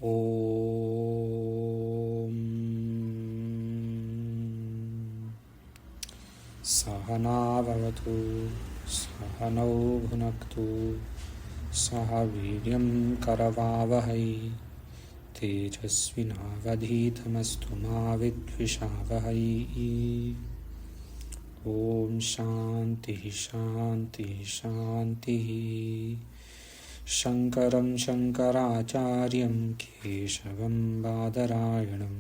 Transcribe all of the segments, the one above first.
ॐ सहना भवतु सहनौ भुनक्तु सह वीर्यं करवावहै तेजस्विनावधीतमस्तु मा विद्विषावहै। ॐ शान्तिः शान्तिः शान्तिः। शङ्करं शङ्कराचार्यं केशवं बादरायणं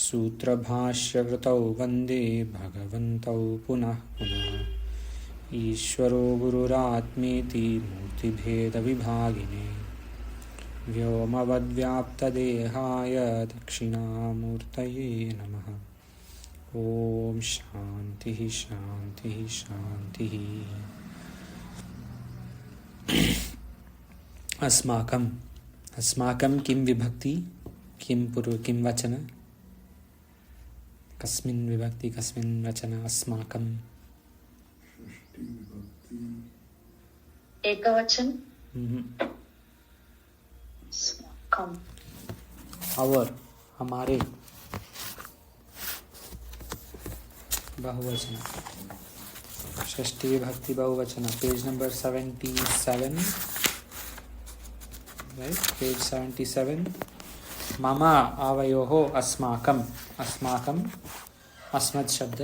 सूत्रभाष्यकृतौ वन्दे भगवन्तौ पुनः पुनः। ईश्वरो गुरुरात्मेति मूर्तिभेदविभागिने व्योमवद्व्याप्तदेहाय दक्षिणामूर्तये नमः। ॐ शान्तिः शान्तिः शान्तिः। अस्माकं किं विभक्ति, किं वचन, कस्मिन् विभक्ति कस्मिन् वचन? अस्माकं एकवचन। आवर, हमारे, बहुवचन। षष्ठी विभक्ति बहुवचन। Page number 77, right? Page 77. मम आवयोः अस्माकं, अस्माकं, अस्मत् शब्द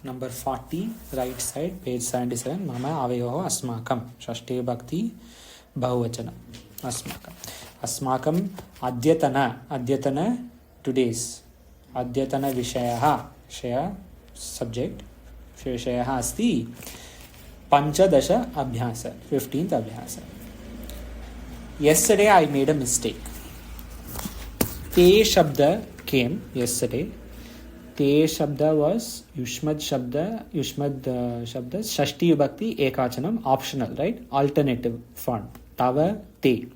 नंबर 40 राइट साइड पेज 77। मम आवयोः अस्माकं षष्ठी विभक्ति बहुवचन अस्माकं। अस्माकं अद्यतन, अद्यतन टुडेस्, अद्यतन विषयः, विषय सब्जेक्ट, विषयः अस्ति 15 अभ्यास, 15th अभ्यास। Yesterday I made a mistake. Te shabda came yesterday. Te shabda was Yushmad shabda, Shashti vibhakti ekachanam, optional, right? Alternative form. Tava te.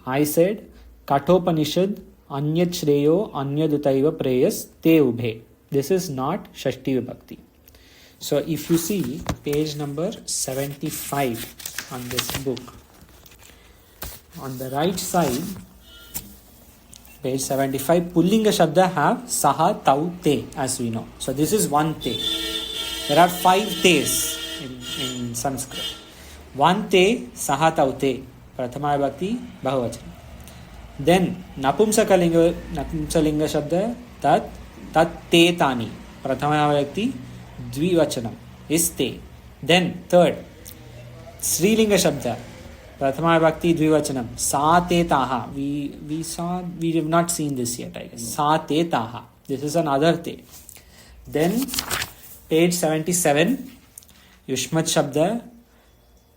I said Kathopanishad anyat shreyo anyadutaiva preyas te ubhe. This is not Shashti vibhakti. So if you see page number 75 on this book, on the right side, page 75, Pullinga Shabda have Saha, Tau, Te, as we know. So this is one Te. There are 5 Te's in Sanskrit. One Te, Saha, Tau, Te, Prathama Vibhakti, Bahuvachana. Then Napumsakalinga Shabda, Tat, Te, Tani, Prathama Vibhakti, Dvivachanam, is Te. Then third, Srilinga Shabda, Prathama Vibhakti Dvivachanam, Sa Te Taha. We have not seen this yet, I guess. Sa Te Taha. This is another Te. Then page 77, Yushmat Shabda,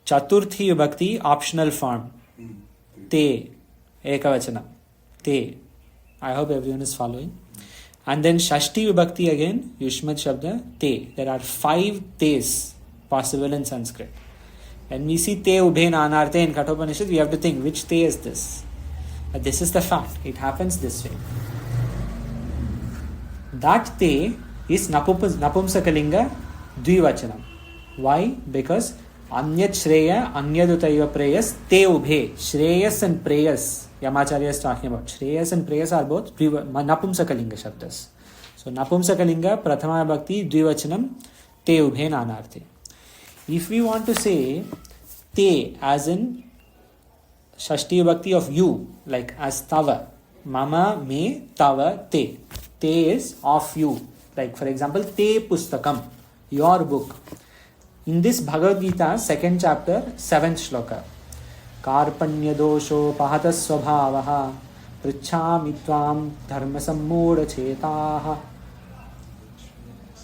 Chaturthi Vibhakti, optional form. Te, Ekavachanam. Te. I hope everyone is following. And then Shashti Vibhakti again, Yushmat Shabda, Te. There are 5 Te's possible in Sanskrit. When we see Te Ubhe Nanarte in Kathopanishad, we have to think, which Te is this? But this is the fact. It happens this way. That Te is Napumsakalinga Dvivachanam. Why? Because Anyat Shreya Anyadutaiva Preyas Te Ubhe. Shreyas and Preyas, Yamacharya is talking about. Shreyas and Preyas are both Napumsakalinga Shabdas. So Napumsakalinga Prathama Bhakti Dvivachanam Te Ubhe Nanarte. If we want to say Te as in Shashti Bhakti of you, like as Tava, Mama, Me, Tava, Te. Te is of you. Like for example, Te Pustakam, your book. In this Bhagavad Gita, 2nd chapter, 7th shloka. Karpanya dosho pahatas svabhavaha prichhami tvam dharma sammoda chetaha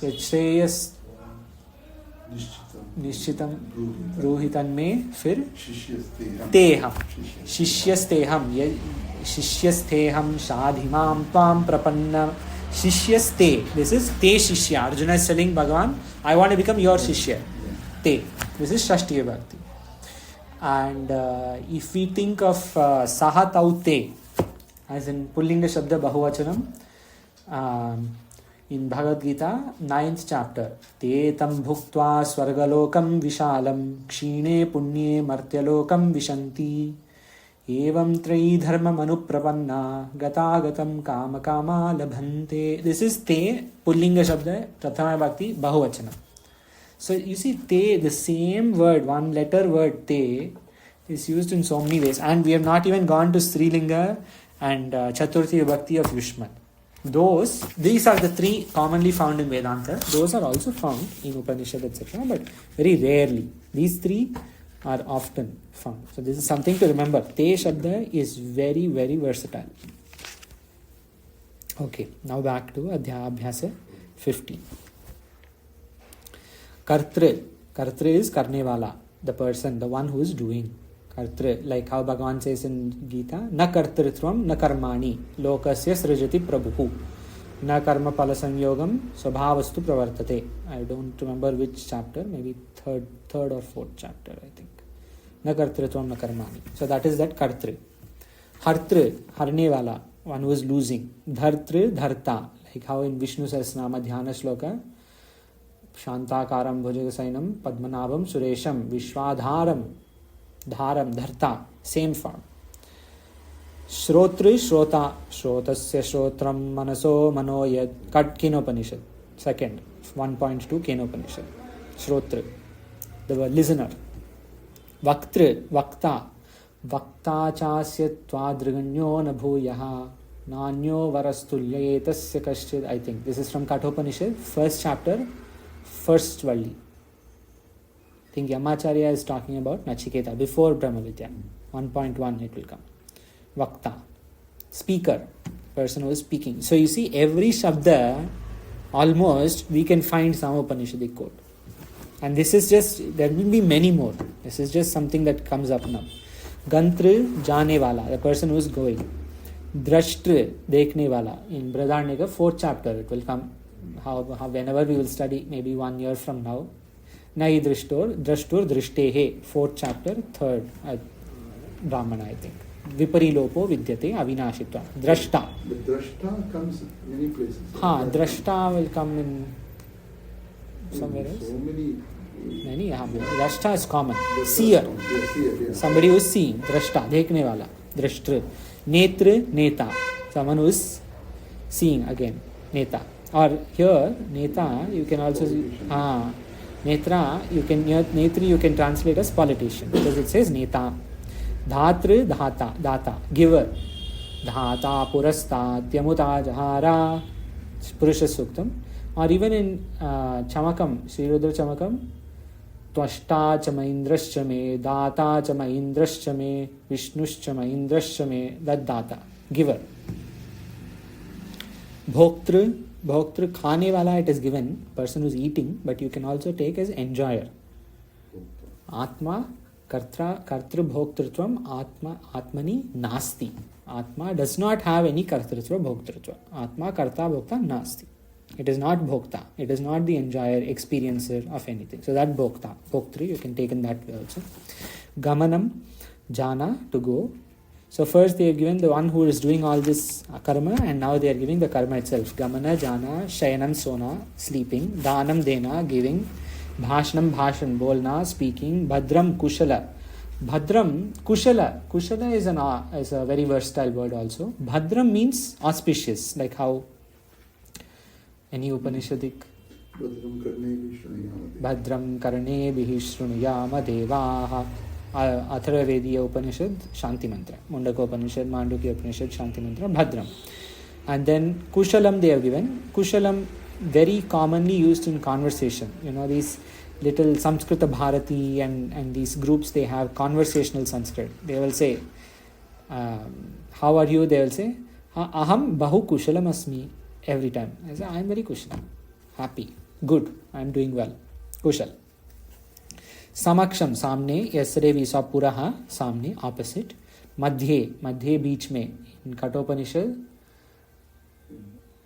yachreyas निश्चितम रोहितन में फिर तेहम शिष्यस्तेहम शिष्यस्थेहम शाधिमाम त्वाम प्रपन्न शिष्यस्ते. This is te shishya. Arjuna is telling Bhagavan, I want to become your shishya. Te. This is Shashti Vibhakti. And if we think of Saha Tau Te as in Pullinga Shabda Bahuvachanam, in Bhagavad Gita, 9th chapter, Te tam bhuktva swargalokam vishalam kshine punye martyalokam vishanti एवं त्रयी धर्मम् अनुप्रपन्ना गतागतं काम कामा लभन्ते. This is te pullinga shabda, prathama bhakti bahuvachanam. So you see te, the same word, one letter word te is used in so many ways, and we have not even gone to Strilinga and Chaturthi Bhakti of Yushman. These are the three commonly found in Vedanta. Those are also found in Upanishad, etc., but very rarely. These three are often found. So this is something to remember. Te Shabda is very, very versatile. Okay, now back to Adhyabhyasa 50. Kartri. Kartri is karne wala, the person, the one who is doing. Kartri, like how Bhagavan says in Gita, na kartritvam na karmani lokasya srijati prabhu na karma pala samyogam swabhavastu pravartate. I don't remember which chapter, maybe third or fourth chapter, I think. Na kartritvam na karmani. So that is that kartri. Hartri, harne wala, one who is losing. Dhartri, dharta, like how in Vishnu Sahasranama Dhyana Shloka, Shantakaram Bhujagasainam Padmanabham Suresham Vishwadharam Dharam Dharta, same form. Shrotri Shrota Shrotasya Shrotram Manaso Manoyad Kenopanishad. Second, 1.2 Kenopanishad. Shrotri, the listener. Vaktri Vakta Vakta Chasya Twadriganyo Nabhuyaha Nanyo Varastulya Etasya Kashchid. I think this is from Kathopanishad, first chapter, first Valli. I think Yamacharya is talking about Nachiketa before Brahmavidya. 1.1 it will come. Vakta, speaker, person who is speaking. So you see, every Shabda almost we can find some Upanishadic quote. And this is just, there will be many more. This is just something that comes up now. Gantri, Jane Wala, the person who is going. Drashtri, Dekhne Wala. In Braharanyaka, 4th chapter, it will come. How whenever we will study, maybe 1 year from now. Nai Drashtur, Drishtahe, 4th chapter, 3rd Brahmana, I think. Viparilopo Vidyate Avinashitva. Drashta. The Drashta comes in many places. Drashta will come in somewhere else. So many. Many. Drashta is common. Seer. Yeah. Somebody who is seeing. Drashta. Dekhne wala. Drashtr. Netra, Neta. Someone who is seeing again. Neta. Or here, Neta, you can also see. Netra, Netri you can translate as politician, because it says Neta. Dhatri, Dhata, Data, giver. Dhata, Purasta, Tyamuta, Jahara, Purusha Suktam. Or even in Chamakam, Sri Rudra Chamakam, Twashta Chamaindrascha me, Data Chamaindrascha me, Vishnuscha Maindrascha me, that Data, giver. Bhoktru, khane wala, it is given, person who is eating, but you can also take as enjoyer. Atma, kartru bhoktrutvam, atmani nasti. Atma does not have any kartrutva bhoktrutva. Atma karta bhokta nasti. It is not bhokta. It is not the enjoyer, experiencer of anything. So that bhokta, bhoktri, you can take in that way also. Gamanam, jana, to go. So first they have given the one who is doing all this karma, and now they are giving the karma itself. Gamana, jana, shayanam, sona, sleeping. Danam, dena, giving. Bhashanam, bhashan, bolna, speaking. Bhadram, kushala. Bhadram, kushala. Kushala is a very versatile word also. Bhadram means auspicious, like how any Upanishadic. Bhadram karne bihi shrunuyama devaha. Atharvavediya Upanishad, Shanti Mantra. Mundaka Upanishad, Mandukya Upanishad, Shanti Mantra, Bhadram. And then Kushalam they have given. Kushalam, very commonly used in conversation. You know, these little Samskrita Bharati and these groups, they have conversational Sanskrit. They will say, how are you? They will say, Aham Bahu Kushalam Asmi. Every time. I say, I am very Kushalam. Happy. Good. I am doing well. Kushal. Samaksham, samne. Yesterday we saw Puraha, samne, opposite. Madhye, beach mein. In Kathopanishad,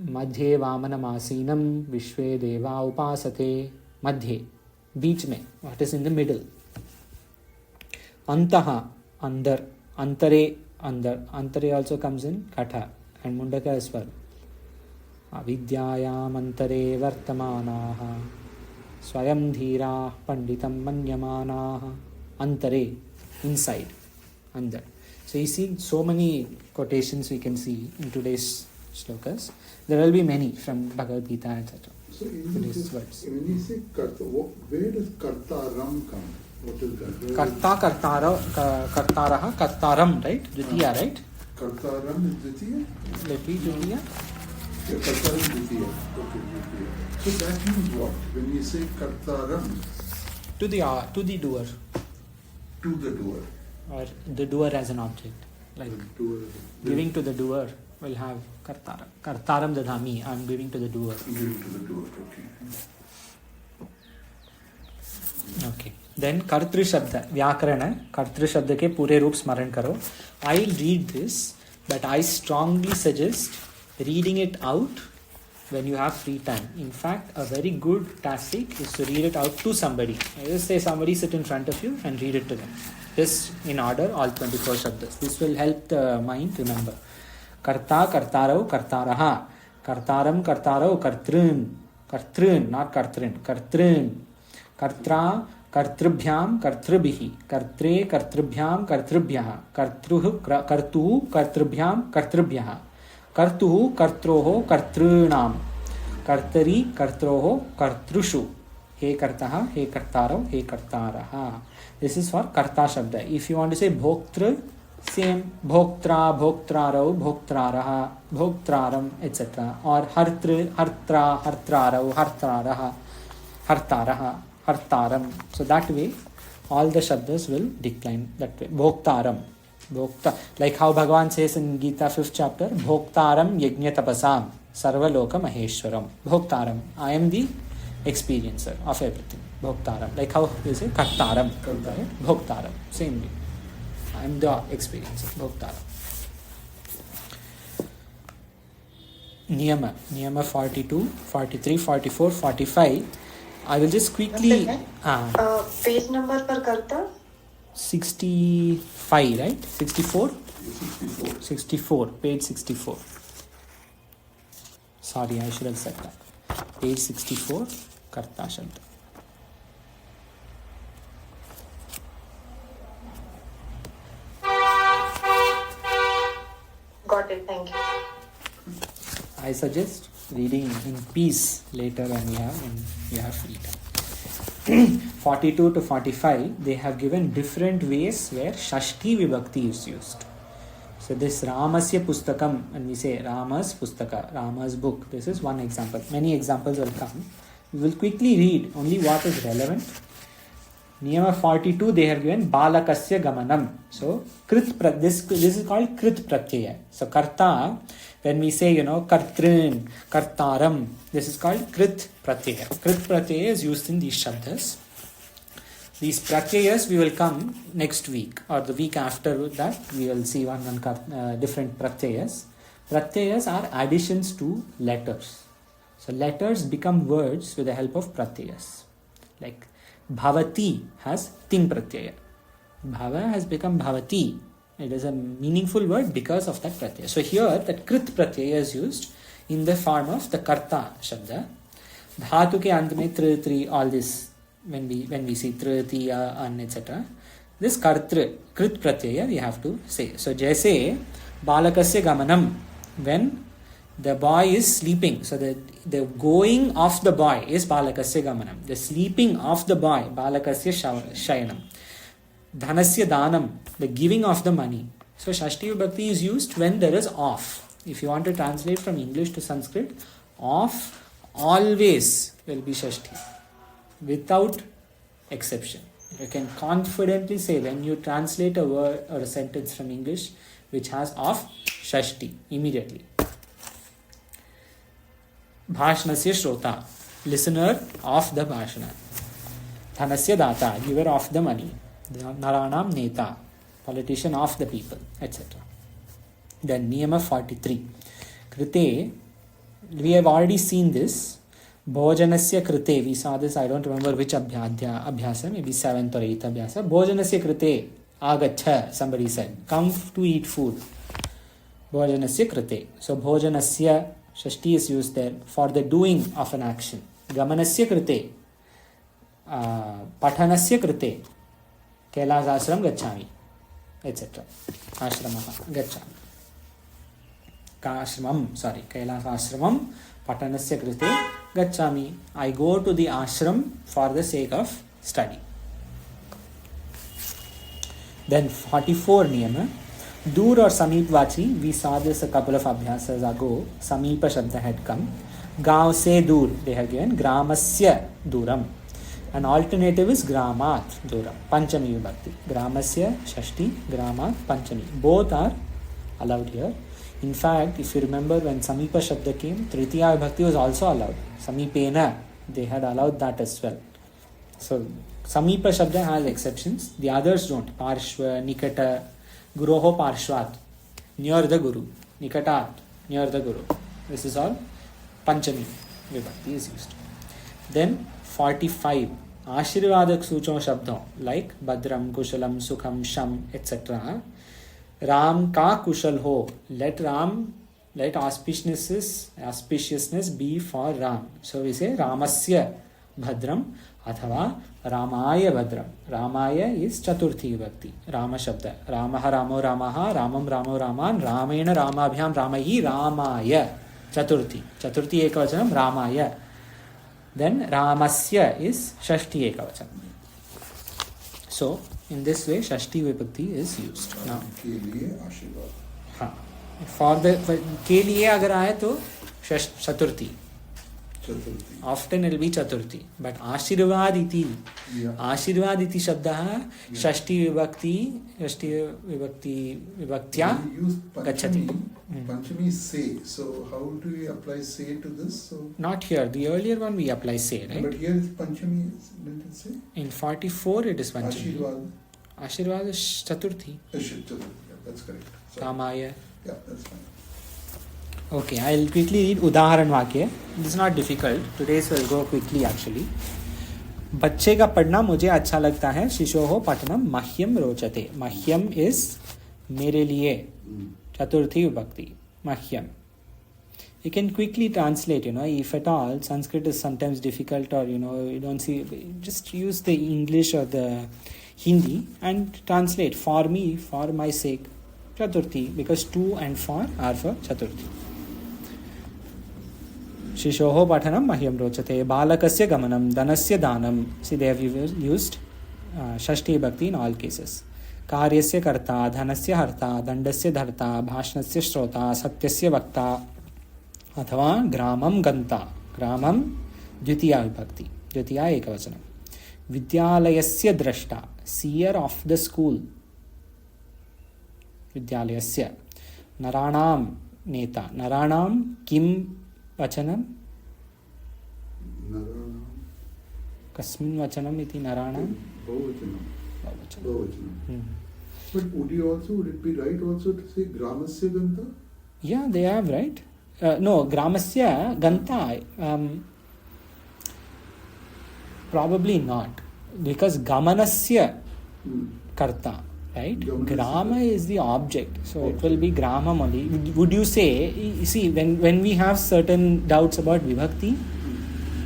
Madhye Vamana Masinam Vishwe Deva Upasate. Madhye, beach mein. What is in the middle? Antaha, under. Antare, under. Antare also comes in Katha and Mundaka as well. Avidyayam antare vartamanaha. Swayam dhira panditam manyamanaha. Antare, inside, under. So you see so many quotations we can see in today's shlokas. There will be many from Bhagavad Gita, etc. So in Today's this, words. when you say karta, where does kartaram come? What is that? Where Karta, kartaraha, kartaram, right? Dvitiya, right? Kartaram is Dvitiya? Let me Dvitiya. Yeah, kartaram is Dvitiya. Okay, Dvitiya. So that means what? When you say kartaram, To the doer. to the doer. Or the doer as an object. Like The doer. giving to the doer will have kartaram. Kartaram dadhami, I am giving to the doer. Giving to the doer, okay. Okay. Then kartri shabda, vyakarana, kartri shabda ke pure roop smaran karo. I'll read this, but I strongly suggest reading it out when you have free time. In fact, a very good tactic is to read it out to somebody. I just say somebody sit in front of you and read it to them. Just in order, all 24 shabdas. This will help the mind remember. Karta, kartarau, kartaraha. Kartaram, kartarau, kartrun. Kartrun, not kartrin. Kartrun. Kartra, kartrubhyam, kartrubhihi. Kartre, kartrubhyam, kartrubhyaha. Kartruh, kartu, kartrubhyam, kartrubhyaha. Kartuhu, kartroho, kartrunam. Kartari, kartroho, kartrushu. He kartaha, he kartaro, he kartaraha. This is for karta shabda. If you want to say bhoktru, same bhoktra, bhoktraro, bhoktraraha, bhoktraram, etc. Or hartru, hartra, hartraro, hartraraha, hartaraha, hartaram. So that way, all the shabdas will decline that way. Bhoktaram. Bhokta. Like how Bhagavan says in Gita 5th chapter, Bhoktaram yajna tapasam sarva loka maheshwaram. Bhoktaram. I am the experiencer of everything. Bhoktaram. Like how you say Kartaram. Bhoktaram. Same way. I am the experiencer. Bhoktaram. Niyama 42, 43, 44, 45. I will just quickly... page number पर करता 65, right? 64? 64. 64, page 64. Sorry, I should have said that. Page 64, Karta Shabda. Got it, thank you. I suggest reading in peace later when you have free time. 42 to 45, they have given different ways where Shashti Vibhakti is used. So this Ramasya Pustakam, when we say Rama's Pustaka, Rama's book, this is one example. Many examples will come. We will quickly read only what is relevant. Niyama 42, they have given Balakasya Gamanam. So this is called Krit Pratyaya. So Karta, when we say, Kartrin, Kartaram, this is called Krit Pratyaya. Krit Pratyaya is used in these Shabdas. These Pratyayas we will come next week or the week after that. We will see one different Pratyayas. Pratyayas are additions to letters. So letters become words with the help of Pratyayas. Like Bhavati has Tin Pratyaya. Bhava has become Bhavati. It is a meaningful word because of that pratyaya. So here that Krit pratyaya is used in the form of the Karta Shabda. Dhatu ke ant mein tri tri, all this when we see tri tiya an etc. This Krit pratyaya we have to say. So jaise balakasya gamanam, when the boy is sleeping. So the going of the boy is balakasya gamanam. The sleeping of the boy, balakasya shayanam. Dhanasya danam, the giving of the money. So Shashti Vibhakti is used when there is off. If you want to translate from English to Sanskrit, off always will be Shashti, without exception. You can confidently say when you translate a word or a sentence from English which has off, Shashti, immediately. Bhashnasya Shrota, listener of the Bhashana. Dhanasya Data, giver of the money. Naranam Neta, politician of the people, etc. Then Niyama 43. Krite, we have already seen this. Bhojanasya Krite, we saw this, I don't remember which abhyasa, maybe 7th or 8th abhyasa. Bhojanasya Krite, Agacha, somebody said, come to eat food. Bhojanasya Krite. So Bhojanasya, Shashti is used there for the doing of an action. Gamanasya Krite, Pathanasya Krite, Kailasashram Gacchami, etc. Ashramah gacchami. Kailasashramam patanasya krite gacchami. I go to the ashram for the sake of study. Then 44 niyama. Dur or Sameep Vachi, we saw this a couple of abhyasas ago. Sameepa Shabda had come. Gaon se dur, they have given. Gramasya duram. An alternative is Gramat duram. Panchami Vibhakti. Gramasya, Shashti, Gramat, Panchami. Both are allowed here. In fact, if you remember when Sameepa Shabda came, Tritiya Vibhakti was also allowed. Sameepena, they had allowed that as well. So, Sameepa Shabda has exceptions. The others don't. Parshva, Nikata, Guroho Parshvat, near the Guru. Nikatat, near the Guru. This is all Panchami Vibhakti is used. Then 45. Ashirvadak Sucho Shabdam like Badram, Kushalam, Sukham, Sham, etc. Ram ka Kushal ho. Let auspiciousness be for Ram. So we say Ramasya Bhadram अथवा रामाय भद्रम. रामाय is चतुर्थी विभक्ति. राम शब्द. रामः रामो रामः रामं रामो रामान् रामेण रामाभ्यां रामैः रामाय. चतुर्थी. चतुर्थी एकवचनम रामाय. Then रामस्य is षष्ठी एकवचन. So in this way षष्ठी विभक्ति is used. Now के लिए आशीर्वाद. हाँ. For the के लिए अगर आए तो चतुर्थी. Often it will be Chaturthi. But Ashirvad iti Shabdah Shashti Vibhaktya Gacchati. Panchami say. So how do we apply say to this? So Not here. The earlier one we apply say, right? but here is Panchami, didn't it say? In 44 it is Panchami. Ashirvad. Ashirvad is Chaturthi. Chaturthi. Yeah, that's correct. Sorry. Ramaya. Yeah, that's fine. Okay, I'll quickly read Udaharan Vakya. This is not difficult. Today's will go quickly actually. बच्चे का पढ़ना मुझे अच्छा लगता है. शिशोः पठनम मह्यम रोचते. मह्यम is मेरे लिए. चतुर्थी विभक्ति. मह्यम. You can quickly translate, if at all Sanskrit is sometimes difficult or you don't see, just use the English or the Hindi and translate for me, for my sake. Chaturthi, because to and for are for Chaturthi. शिशोः पठनं मह्यं रोचते. बालकस्य गमनं धनस्य दानं. See, they have used षष्ठी भक्ति in all cases. कार्यस्य कर्ता, धनस्य हर्ता, दण्डस्य धर्ता, भाषणस्य श्रोता, सत्यस्य वक्ता अथवा ग्रामं गन्ता. ग्रामं द्वितीया विभक्ति. द्वितीया एकवचनं. विद्यालयस्य द्रष्टा, seer of the school. विद्यालयस्य. नराणां नेता. नराणां किं वचनम कस्मिन् वचनम इति नराणां बहुवचनम. बहुवचनम. But would it be right also to say gramasya ganta? Yeah, they have, right? No, gramasya ganta. Probably not, because gamanasya karta. Right? Grama is the object. So it will be Gramam only. Would you say, see, when we have certain doubts about Vibhakti,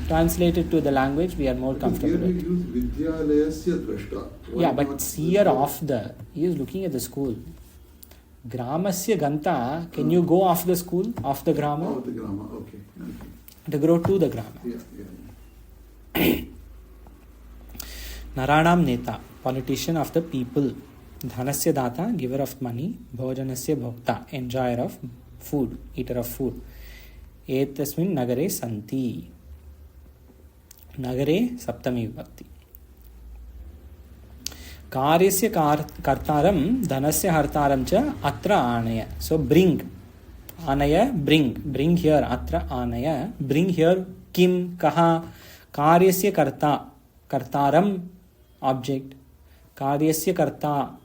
translated to the language, we are more comfortable here we with. use Vidyalayasya drashta. Yeah, but seer of the, he is looking at the school. Gramasya Ganta, can you go off the school, off the Grama? Off the Grama, okay. To go to the Grama. Yeah. Naranam Neta, politician of the people. Dhanasya Data, giver of money. Bhojanasya Bhokta, enjoyer of food, eater of food. Etasmin Nagare Santi. Nagare Saptami Vibhakti. Karyasya Kartaram, Dhanasya Hartaram cha Atra Anaya. So bring. Anaya, bring. Bring here. Atra Anaya. Bring here. Kim, Kaha. Karyasya Kartaram, object. Karyasya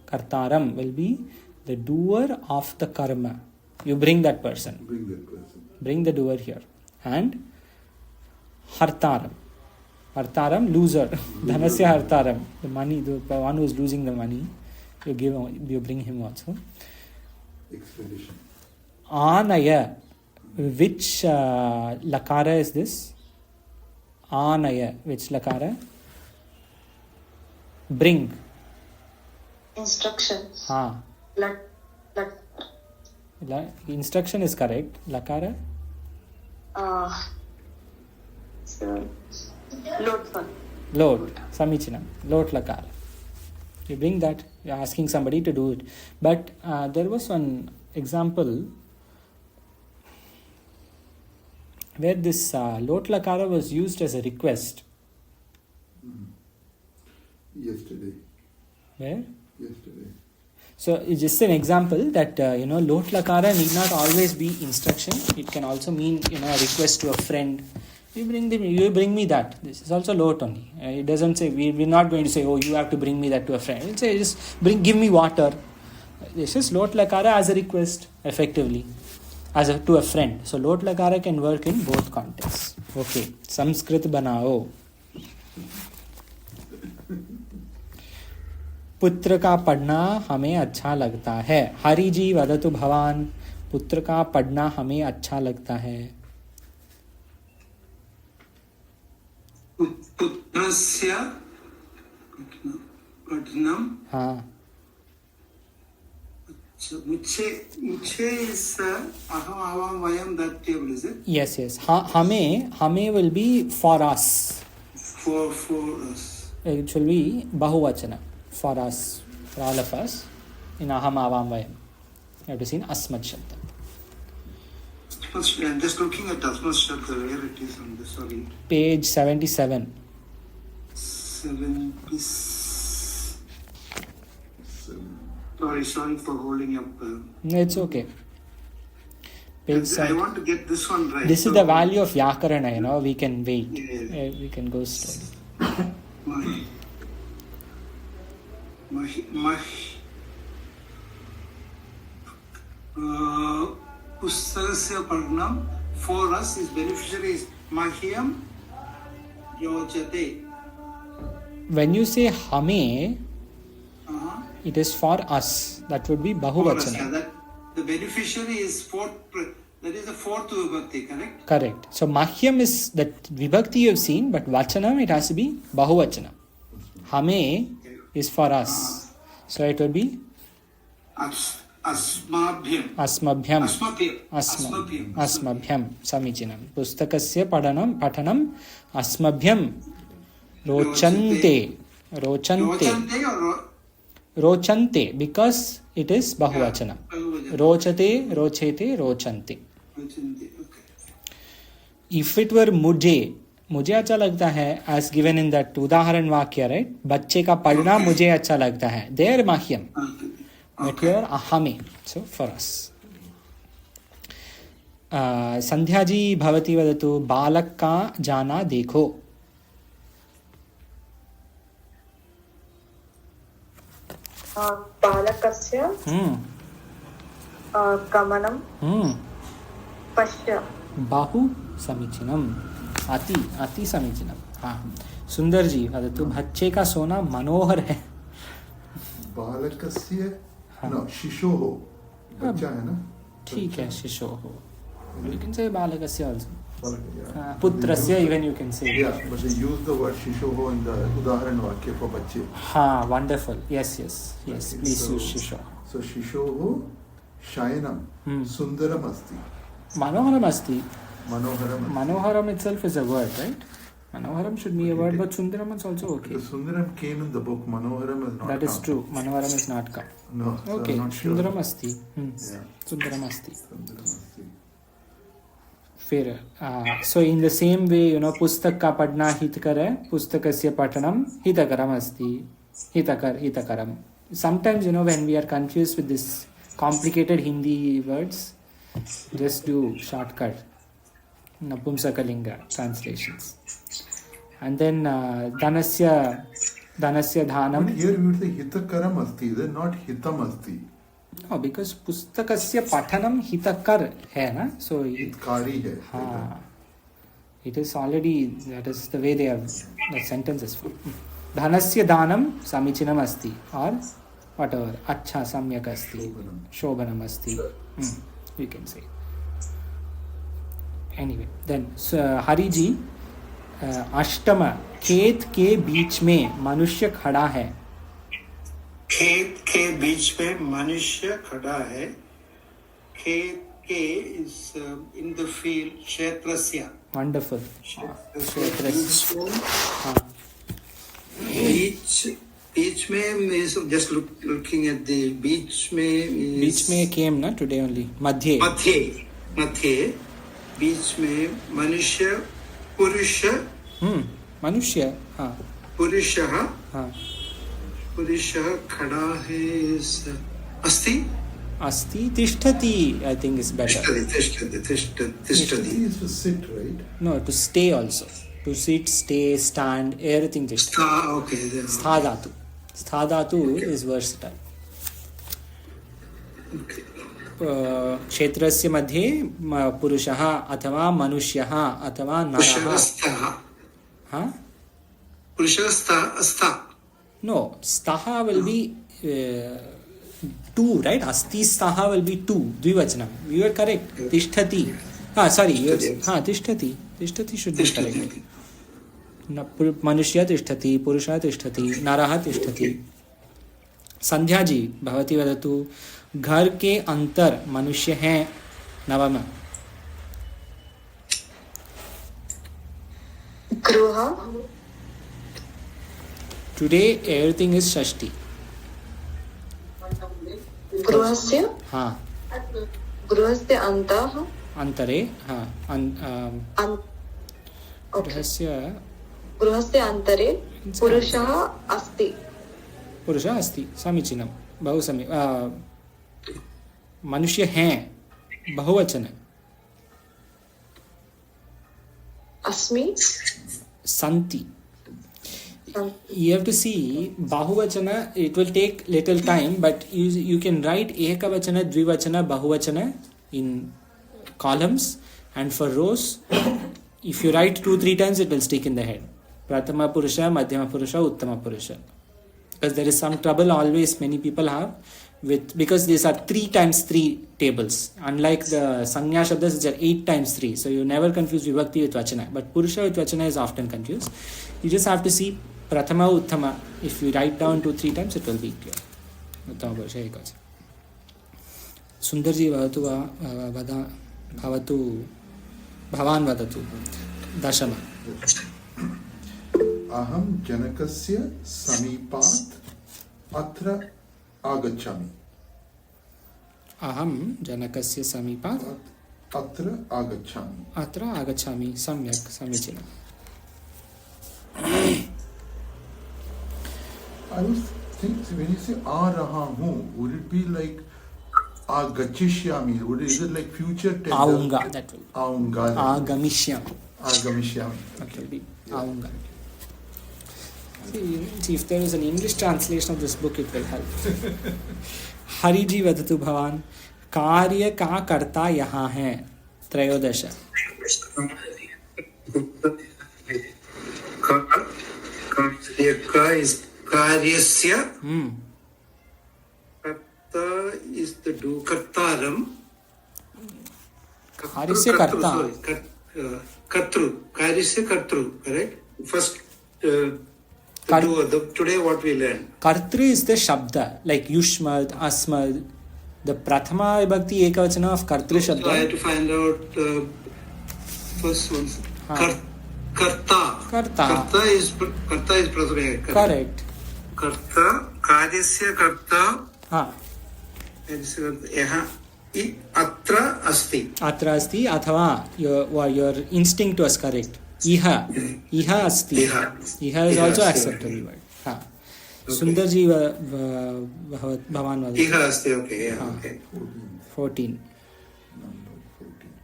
Kartaram will be the doer of the karma. You bring that person. Bring that person. Bring the doer here. And Hartaram. Hartaram, loser. Dhanasya Hartaram. The money, the one who is losing the money, you bring him also. Expedition. Anaya. Which lakara is this? Anaya. Which lakara? Bring. Instruction. हाँ, Lat. instruction is correct. Lakara? So, load fun. Lot. Samichinam. Lot lakara. You bring that. You're asking somebody to do it. But there was one example where this lot lakara was used as a request. Yesterday. Where? Yesterday. So it's just an example that lot lakara need not always be instruction. It can also mean a request to a friend. You bring me that. This is also lot only. It doesn't say we're not going to say, oh, you have to bring me that to a friend. It'll say just give me water. This is lot lakara as a request, effectively, to a friend. So lot lakara can work in both contexts. Okay, Sanskrit banao. पुत्र का पढ़ना हमें अच्छा लगता है. हरि जी वदतु भवान. पुत्र का पढ़ना हमें अच्छा लगता है. पुत्रस्य पठनम. हाँ. मुझे इस अहम आवाम वयम that table is it? Yes. हमें will be for us. For us. It will be bahuvachana. For us, for all of us, in aham avam vayam. You have to see in asmad shabda. I'm just looking at Asmat Shabda, where it is on the, sorry. Page 77. 70. Sorry for holding up. It's okay. Page I 7. want to get this one right. This is the value of Vyakarana, we can wait. Yeah. We can go slowly. पुस्तकस्य पठनम for us is beneficiary is mahyam yochate. When you say hame, it is for us. That would be bahuvachana. That the beneficiary is fourth. That is the fourth vibhakti, correct? Correct. So mahyam is that vibhakti you have seen, but vachanam it has to be bahuvachana. Hame is for us. So it would be Asmabhyam. Asmabhyam. Samichinam. Pustakasya patanam asmabhyam. Rochante. Rochante, because it is bahuvachana. Rochate, rochante. If it were मुझे अच्छा लगता है, as given in that उदाहरण वाक्य, right? बच्चे का पढ़ना मुझे अच्छा लगता है. There mahyam. But here ahame. So for us. Sandhya ji भवती वदतु. बालक का जाना देखो. बालकस्य गमनं पश्य. बाहु समीचीनम. अति समीचीनम. हाँ. सुंदर जी वदतु. बच्चे का सोना मनोहर है. बालकस्य शिशोः. बच्चा है ना. ठीक है. शिशोः. You can say बालकस्य also. पुत्रस्य even you can say. Yeah, but they use the word शिशोः in the उदाहरण वाक्य for बच्चे. हाँ, wonderful. Yes. Please use शिशोः. So शिशोः शयनं सुन्दरम् अस्ति. मनोहरम अस्ति. Manoharam. Manoharam itself is a word, right? Manoharam should be a word, but Sundaram is also okay. The Sundaram came in the book. Manoharam is not. That is true. Manoharam is not come. No. So Okay. I'm not sure. Sundaram asti. Yeah. Sundaram asti. Sundaram asti. Fair. So in the same way, pustak ka padna hitakar hai. Pustakasya patanam hitakaram asti. Hitakaram. Sometimes, when we are confused with this complicated Hindi words, just do shortcut. Napumsakalinga translations. And then dhanasya dhanam. But here we would say hitakaram asti, then not hitam asti. No, because pustakasya pathanam hitakar hai na. So Hitkari hai. हाँ, it is already, that is the way they have, the sentence is full. Dhanasya dhanam samichinam asti, or whatever, अच्छा सम्यक asti, शोभनम asti, you can say. Anyway, then Hari ji अष्टम, खेत के बीच में मनुष्य खड़ा है. खेत के बीच में मनुष्य खड़ा है. खेत के is in the field. क्षेत्रस्य. वंडरफुल. Beach में is just looking at the beach में. बीच में came ना today only. मध्य. मध्य. बीच में मनुष्य पुरुष. मनुष्य. हाँ. पुरुषः. हाँ. पुरुषः खड़ा है. अस्ति. अस्ति तिष्ठति. I think is better. तिष्ठति. Is to sit, right? No, to stay also. To sit, stay, stand, everything तिष्ठति. Okay. स्था धातु. स्था धातु is versatile. Okay. क्षेत्रस्य मध्ये पुरुषः अथवा मनुष्यः अथवा नरः. हाँ? पुरुषः. No, staha will be two, right? Asti staha will be two, dvivachanam. You are correct. Tishtati. Sorry. Tishtati. Tishtati should be correct. मनुष्य तिष्ठति, पुरुषः तिष्ठति, नरः तिष्ठति. संध्या जी भवती वदतु. घर के अंतर मनुष्य हैं. नवम. गृह. Today everything is षष्ठी. गृहस्य. हाँ. गृहस्य अन्तः. अंतरे. हाँ. गृहस्य अन्तरे पुरुषः अस्ति. पुरुषः अस्ति. समीचीनं. बहु समीचीनं. मनुष्य हैं. बहुवचन. अस्मि. सन्ति. You have to see bahuvachana. It will take little time, but you can write ekavachana, dvivachana, bahuvachana in columns, and for rows, if you write 2-3 times, it will stick in the head. Prathama purusha, madhyama purusha, uttama purusha. Because there is some trouble always many people have with, because these are 3 times 3 tables. Unlike the sanya shabdas, which are 8 times 3. So you never confuse vibhakti with vachana. But purusha with vachana is often confused. You just have to see prathama, uttama. If you write down 2-3 times, it will be clear. Uttama purusha ekavachana. Sundarji bhavatu bhavan vadatu. Dashama. अहं जनकस्य समीपात् अत्र आगच्छामि. अहं जनकस्य समीपात् अत्र आगच्छामि. अत्र आगच्छामि. सम्यक्. समीचीनम्. I was thinking, when you say आ रहा हूँ, would it be like आगच्छिष्यामि? Is it like future tense? आऊंगा. That will. आऊंगा. आगमिष्यामि. आगमिष्यामि. That will be आऊंगा. See, if there is an English translation of this book, it will help. Hari ji वदतु भवान. कार्य का कर्ता यहाँ है. त्रयोदश. कार्यस्य. कर्ता is the do. कर्तारम. कार्यस्य कर्ता. कर्तृ. कार्यस्य कर्तृ. Correct. First. Today what we learn. Kartri is the shabda, like Yushmad, Asmad. The Prathama Vibhakti Ekavachana of Kartri So I shabda. have to find out first one. Karta. Karta is Prathama. Correct. Karta. Karyasya karta. हाँ. यहाँ अत्र अस्ति. Atra asti अथवा your instinct was correct. Iha asti. Iha is also acceptable word. हाँ. सुंदर जी भवान वाले. इहा अस्ति. Okay. 14.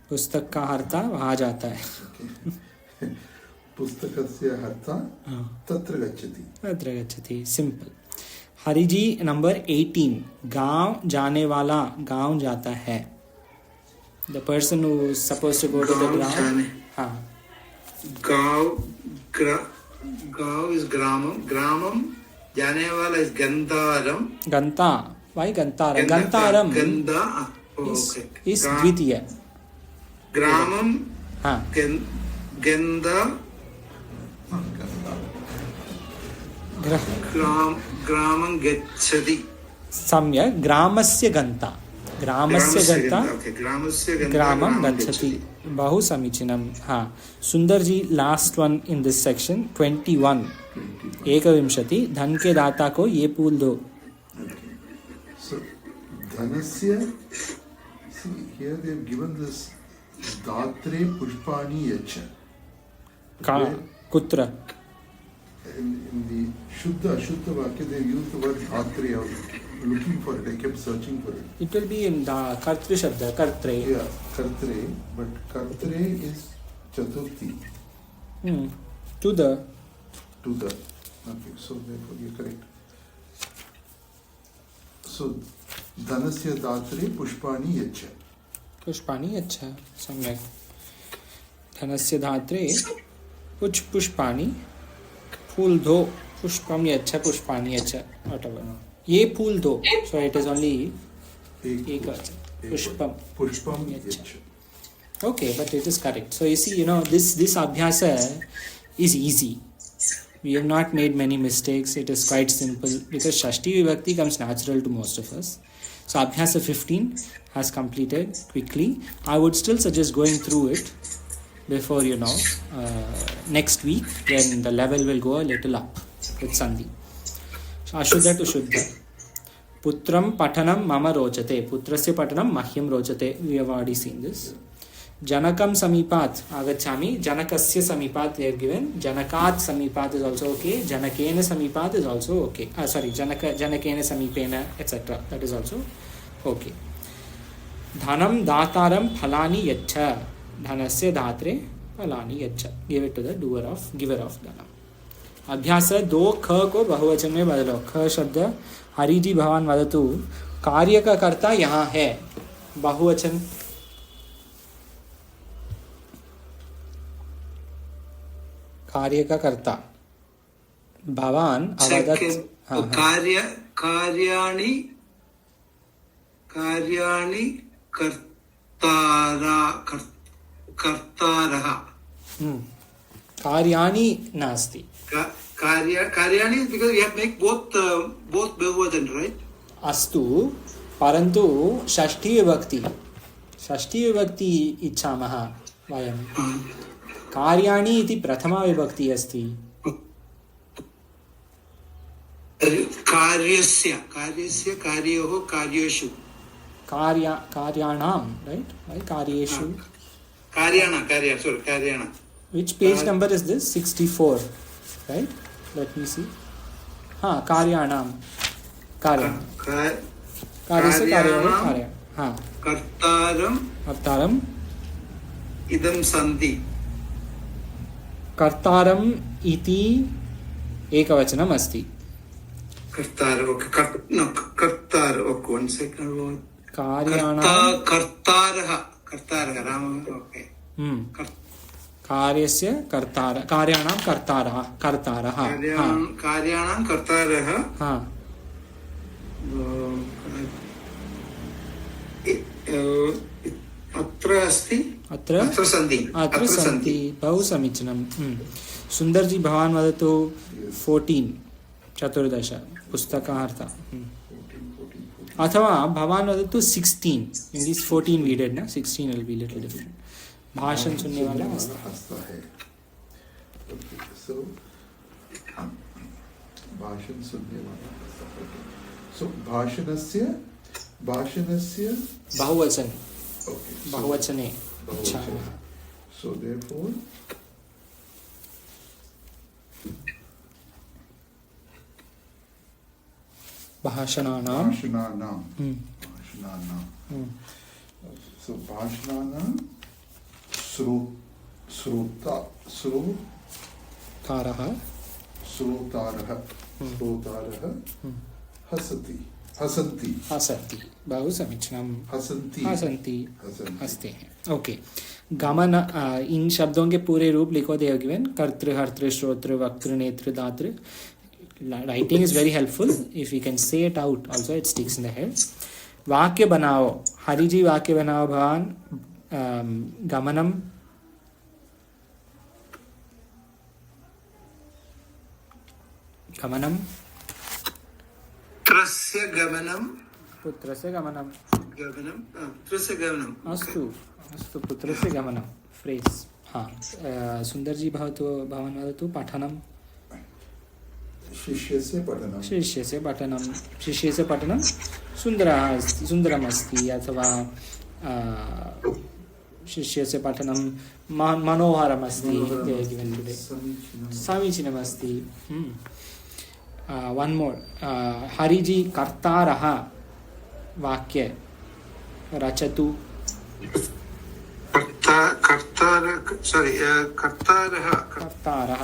पुस्तक का हर्ता वहाँ जाता है. पुस्तकस्य हर्ता तत्र गच्छति. तत्र गच्छति. सिंपल. हरि जी नंबर 18. गांव जाने वाला गांव जाता है. The person who is supposed to go to the ground. हाँ. गाँव is ग्रामम. ग्रामम जाने वाला is गंधारम. Ganta. Why गंतारम? गंतारम Gandha is द्वितीय. ग्रामम. हाँ. गंधा. ग्राम ग्रामं गच्छति सम्यक् ग्रामस्य गन्ता ओके ग्रामस्य गन्ता ग्रामं ग्रामं गच्छति बहु समीचीनं हा सुंदर जी last one in this section 21 एकविंशति धन के दाता को ये फूल दो So, dhanasya, see, here they have given this datre pushpani yacha. का कुत्र In the Shuddha, Ashuddha Vakya, they use the word dhatre. I was looking for it, I kept searching for it. it will be in the kartri shabda kartre Yeah, Kartre, but Kartre is Chaturthi, to the to the. Okay, so therefore you're correct. So, dhanasya datre pushpani yacha. पुष्पाणि अच्छा सम्यक धनस्य धात्रे पुष्पाणि फूल दो पुष्पम यच्छ पुष्पाणि यच्छ whatever ये फूल दो so it is only एक पुष्पम Pushpam Yacha. yacha. okay but it is correct so you see you know this abhyasa is easy we have not made many mistakes it is quite simple because shashti vibhakti comes natural to most of us so abhyasa 15 has completed quickly I would still suggest going through it before you know next week when the level will go a little up with sandhi so ashuddha to shuddha putram patanam mama rochate putrasya patanam mahyam rochate we have already seen this janakam samipat agachami janakasya samipat they have given janakat samipat is also okay janakena samipat is also okay sorry janakena samipena etc that is also okay dhanam dataram phalani yaccha dhanasya dhatre phalani yaccha give it to the giver of dhanam अभ्यास दो ख को बहुवचन में बदलो ख शब्द हरि जी भगवान वदतु कार्य का कर्ता यहाँ है बहुवचन कार्य का कर्ता भगवान अवदत् कार्याणि कर्तारः कार्याणि नास्ति कार्याणि because we have make both बहुवचन right अस्तु परन्तु षष्ठी विभक्ति इच्छामः वयं कार्याणि इति प्रथमा विभक्ति अस्ति कार्यस्य कार्योः कार्येषु कार्याणां right कार्येषु कार्याणां which page number is this 64 right let me see हाँ कार्याणां कार्यस्य कार्योः कार्य हाँ कर्तारम् इदं सन्ति कर्तारम् इति एकवचनम् अस्ति कर्तार one second कार्याणां कर्तारः राम ओके कार्यस्य कार्याणां कर्तारः कार्याणां कर्तारः हाँ अत्र अस्ति अत्र सन्ति बहु समीचीनं सुन्दर जी भवान् वदतु 14 पुस्तकार्थ अथवा भवान् वदतु 16 in this 14 we did na 16 will be little different भाषण सुनने वाला हंसता है so भाषण सुनने वाला हंसता है so भाषणस्य बहुवचन okay बहुवचने so therefore भाषणानां so भाषणानां श्रोतारः हसन्ति बहु समीचीनं हसन्ति हंसते हैं ओके गमन इन शब्दों के पूरे रूप लिखो दे गिवन कर्तृ हर्तृ श्रोतृ वक्तृ नेतृ दातृ writing is very helpful if you can say it out also it sticks in the head वाक्य बनाओ हरि जी वाक्य बनाओ भगवान गमनम पुत्रस्य गमनं पुत्रस्य गमनं पुत्रस्य गमनम् अस्तु अस्तु पुत्रस्य गमनं फ्रेस् हा सुन्दरजी भवान् वदतु पठनं शिष्यस्य पठनं सुन्दरमस्ति अथवा शिष्यस्य पठनं मनोहरमस्ति समीचीनमस्ति वन मोर हरिजी कर्तारः वाक्ये रचतु कर्तारः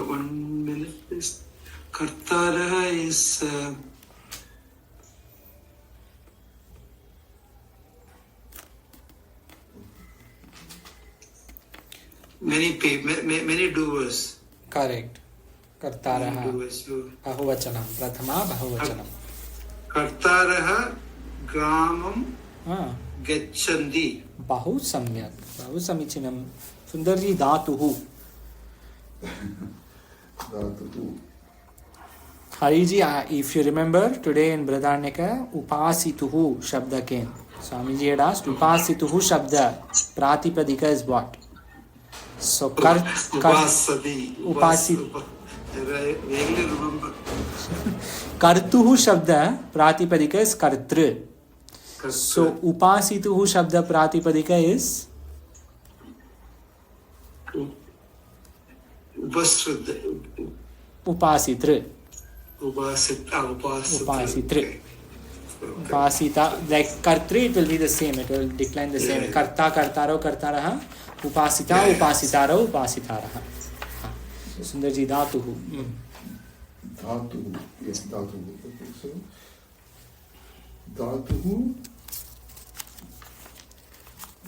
one minute please. Kartarah is many doers. Correct कर्तारः Many doers. बहुवचनं प्रथमा बहुवचनं कर्तारः ग्रामं हाँ गच्छन्ति. बहु सम्यक् बहु समीचीनं सुन्दरजी धातुः हरिजी if you remember today in Bradharnika upasituhu shabda came Swamiji had asked upasituhu shabda pratipadika is what so upasit Vaguely remember. kartuhu shabda pratipadika is kartru so upasituhu shabda pratipadika is upasitru upasitru upasita like kartri it will be the same it will decline the same karta kartaro kartarah upasita upasitaro upasitarah sundarji dhatuhu Dhatuhu, yes, dhatuhu. Okay, so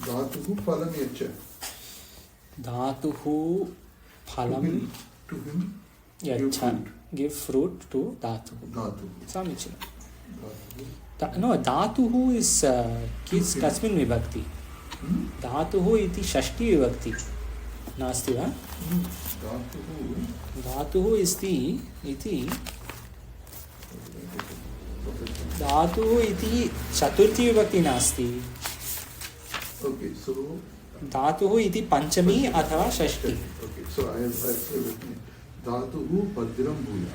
dhatuhu phalam yacha. dhatuhu phalam To him, yacha give fruit to dhatuhu dhatuhu. samichinam Dhatuhu. no dhatuhu is kis kasmin vibhakti dhatuhu iti षष्ठी विभक्ति नास्ति वा धातुः इति धातुः इति चतुर्थी विभक्ति नास्ति Okay, so धातुः इति पंचमी अथवा षष्ठी okay, so I have written dhatuhu bhadram bhuya.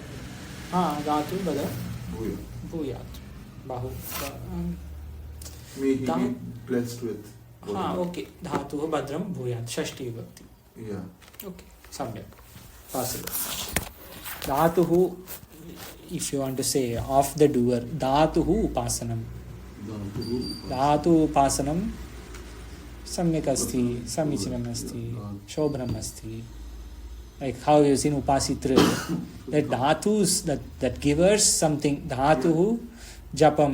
हाँ धातुः बद Bhuya. भूयात् बहु May he be blessed with. हाँ ओके धातुः भद्रं भूयात् षष्ठी विभक्ति Yeah. ओके सम्यक् possible धातुः if you want to say of the doer धातुः उपासनं धातु उपासनं सम्यक् अस्ति समीचीनम् अस्ति शोभनम् अस्ति like how you seen upasitra that dhatus that givers something dhatuh japam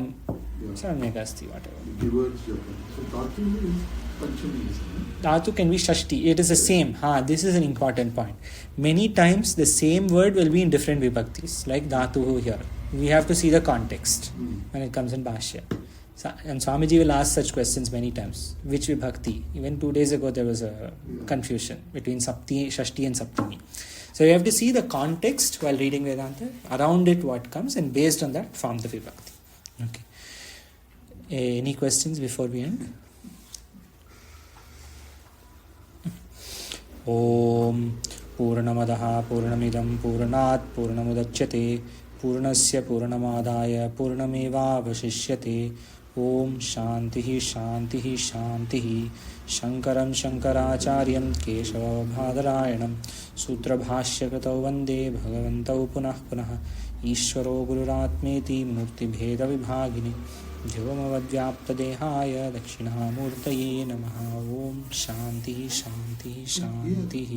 सम्यक् अस्ति whatever Givers japam. So dhatuhu is panchami. dhatu can be shashti it is the same this is an important point many times the same word will be in different vibhaktis like dhatuhu here we have to see the context when it comes in bhashya and Swamiji will ask such questions many times which vibhakti even 2 days ago there was a confusion between sapti shashti and saptami so you have to see the context while reading Vedanta around it what comes and based on that form the vibhakti okay any questions before we end ॐ पूर्णमदः पूर्णमिदं पूर्णात् पूर्णमुदच्यते पूर्णस्य पूर्णमादाय पूर्णमेवावशिष्यते ॐ शान्तिः शान्तिः शान्तिः शङ्करं शङ्कराचार्यं केशवबादरायणं सूत्रभाष्यकृतौ वन्दे भगवन्तौ पुनः पुनः ईश्वरो गुरुरात्मेति मूर्तिभेदविभागिने ध्रुवमवद्व्याप्तदेहाय दक्षिणामूर्तये नमः ॐ शान्तिः शान्तिः शान्तिः